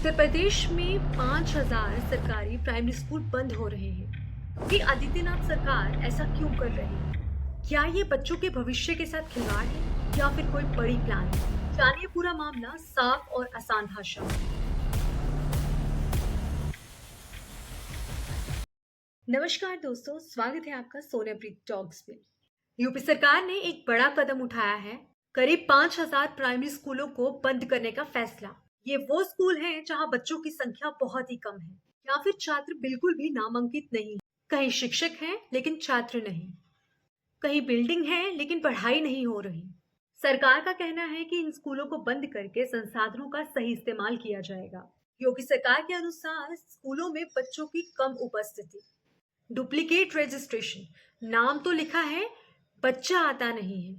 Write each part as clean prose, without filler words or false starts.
उत्तर प्रदेश में 5,000 सरकारी primary school बंद हो रहे हैं। कि आदित्यनाथ सरकार ऐसा क्यों कर रही है? क्या ये बच्चों के भविष्य के साथ खिलवाड़ है या फिर कोई बड़ी प्लान है? जानिए पूरा मामला साफ और आसान भाषा में। नमस्कार दोस्तों, स्वागत है आपका सोनियाप्रीत टॉक्स में। यूपी सरकार ने एक बड़ा कदम उठाया है। करीब 5,000 प्राइमरी स्कूलों को बंद करने का फैसला। ये वो स्कूल हैं जहां बच्चों की संख्या बहुत ही कम है या फिर छात्र बिल्कुल भी नामांकित नहीं। कहीं शिक्षक हैं लेकिन छात्र नहीं, कहीं बिल्डिंग है लेकिन पढ़ाई नहीं हो रही। सरकार का कहना है कि इन स्कूलों को बंद करके संसाधनों का सही इस्तेमाल किया जाएगा। योगी सरकार के अनुसार स्कूलों में बच्चों की कम उपस्थिति, डुप्लीकेट रजिस्ट्रेशन, नाम तो लिखा है, बच्चा आता नहीं है,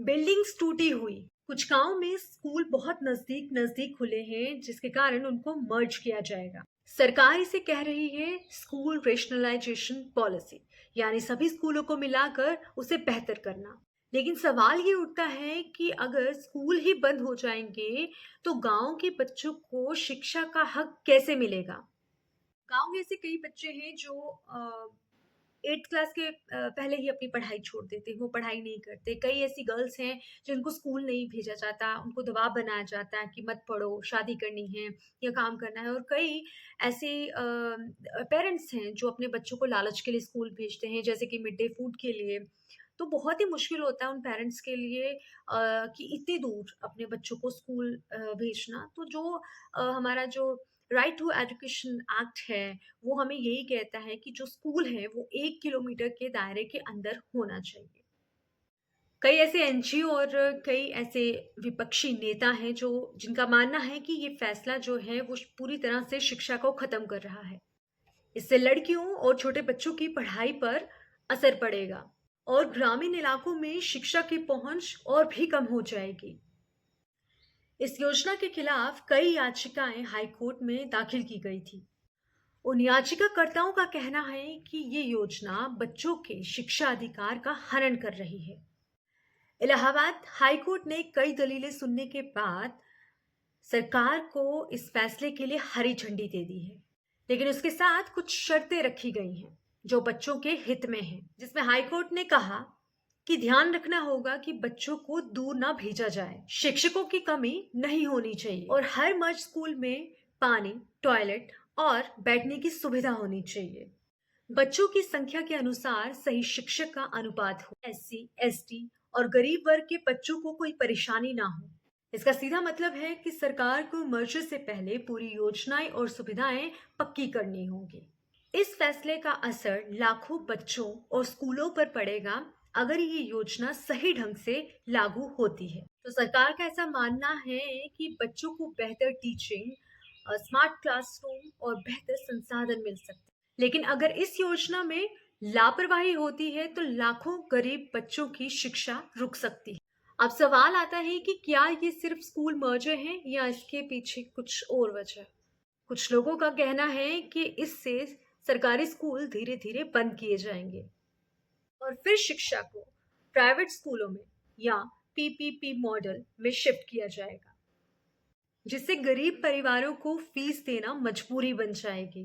बिल्डिंग्स टूटी हुई। कुछ गांव में स्कूल बहुत नजदीक नजदीक खुले हैं जिसके कारण उनको मर्ज किया जाएगा। सरकार इसे कह रही है स्कूल रेशनलाइजेशन पॉलिसी, यानी सभी स्कूलों को मिलाकर उसे बेहतर करना। लेकिन सवाल ये उठता है कि अगर स्कूल ही बंद हो जाएंगे तो गांव के बच्चों को शिक्षा का हक कैसे मिलेगा? गांव में ऐसे कई बच्चे हैं जो 8th क्लास के पहले ही अपनी पढ़ाई छोड़ देते हैं, वो पढ़ाई नहीं करते। कई ऐसी गर्ल्स हैं जिनको स्कूल नहीं भेजा जाता, उनको दबाव बनाया जाता है कि मत पढ़ो, शादी करनी है या काम करना है। और कई ऐसे पेरेंट्स हैं जो अपने बच्चों को लालच के लिए स्कूल भेजते हैं, जैसे कि मिड डे फूड के लिए। तो बहुत ही मुश्किल होता है उन पेरेंट्स के लिए कि इतनी दूर अपने बच्चों को स्कूल भेजना। तो जो हमारा जो राइट टू एजुकेशन एक्ट है, वो हमें यही कहता है कि जो स्कूल है वो 1 किलोमीटर के दायरे के अंदर होना चाहिए। कई ऐसे एनजीओ और कई ऐसे विपक्षी नेता हैं जो जिनका मानना है कि ये फैसला जो है वो पूरी तरह से शिक्षा को खत्म कर रहा है। इससे लड़कियों और छोटे बच्चों की पढ़ाई पर असर पड़ेगा और ग्रामीण इलाकों में शिक्षा की पहुंच और भी कम हो जाएगी। इस योजना के खिलाफ कई याचिकाएं हाईकोर्ट में दाखिल की गई थी। उन याचिकाकर्ताओं का कहना है कि ये योजना बच्चों के शिक्षा अधिकार का हनन कर रही है। इलाहाबाद हाईकोर्ट ने कई दलीलें सुनने के बाद सरकार को इस फैसले के लिए हरी झंडी दे दी है, लेकिन उसके साथ कुछ शर्तें रखी गई हैं जो बच्चों के हित में हैं, जिसमें हाईकोर्ट ने कहा कि ध्यान रखना होगा कि बच्चों को दूर ना भेजा जाए, शिक्षकों की कमी नहीं होनी चाहिए और हर मर्ज स्कूल में पानी, टॉयलेट और बैठने की सुविधा होनी चाहिए। बच्चों की संख्या के अनुसार सही शिक्षक का अनुपात हो, एससी, एसटी और गरीब वर्ग के बच्चों को कोई परेशानी ना हो। इसका सीधा मतलब है कि सरकार को मर्जर से पहले पूरी योजनाएं और सुविधाएं पक्की करनी होंगी। इस फैसले का असर लाखों बच्चों और स्कूलों पर पड़ेगा अगर ये योजना सही ढंग से लागू होती है। तो सरकार का ऐसा मानना है कि बच्चों को बेहतर टीचिंग, स्मार्ट क्लासरूम और बेहतर संसाधन मिल सकते हैं। लेकिन अगर इस योजना में लापरवाही होती है तो लाखों गरीब बच्चों की शिक्षा रुक सकती है। अब सवाल आता है कि क्या ये सिर्फ स्कूल मर्जर है या इसके पीछे कुछ और वजह? कुछ लोगों का कहना है कि इससे सरकारी स्कूल धीरे धीरे बंद किए जाएंगे और फिर शिक्षा को प्राइवेट स्कूलों में या पीपीपी मॉडल में शिफ्ट किया जाएगा, जिससे गरीब परिवारों को फीस देना मजबूरी बन जाएगी।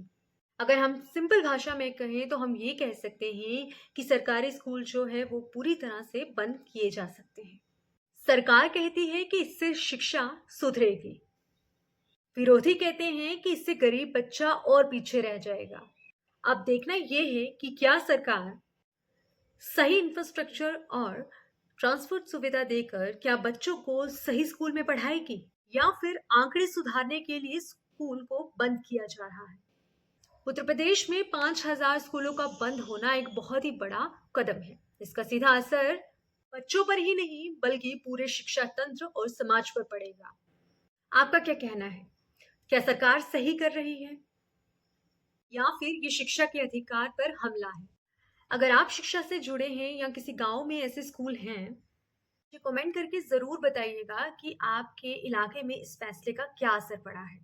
अगर हम सिंपल भाषा में कहें तो हम ये कह सकते हैं कि सरकारी स्कूल जो है वो पूरी तरह से बंद किए जा सकते हैं। सरकार कहती है कि इससे शिक्षा सुधरेगी, विरोधी कहते हैं कि इससे गरीब बच्चा और पीछे रह जाएगा। अब देखना यह है कि क्या सरकार सही इंफ्रास्ट्रक्चर और ट्रांसपोर्ट सुविधा देकर क्या बच्चों को सही स्कूल में पढ़ाएगी या फिर आंकड़े सुधारने के लिए स्कूल को बंद किया जा रहा है। उत्तर प्रदेश में 5,000 स्कूलों का बंद होना एक बहुत ही बड़ा कदम है। इसका सीधा असर बच्चों पर ही नहीं बल्कि पूरे शिक्षा तंत्र और समाज पर पड़ेगा। आपका क्या कहना है? क्या सरकार सही कर रही है या फिर ये शिक्षा के अधिकार पर हमला है? अगर आप शिक्षा से जुड़े हैं या किसी गांव में ऐसे स्कूल हैं, मुझे कमेंट करके जरूर बताइएगा कि आपके इलाके में इस फैसले का क्या असर पड़ा है।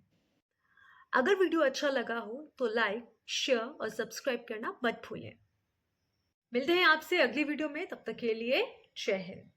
अगर वीडियो अच्छा लगा हो तो लाइक, शेयर और सब्सक्राइब करना मत भूलें। मिलते हैं आपसे अगली वीडियो में, तब तक के लिए जय हिंद।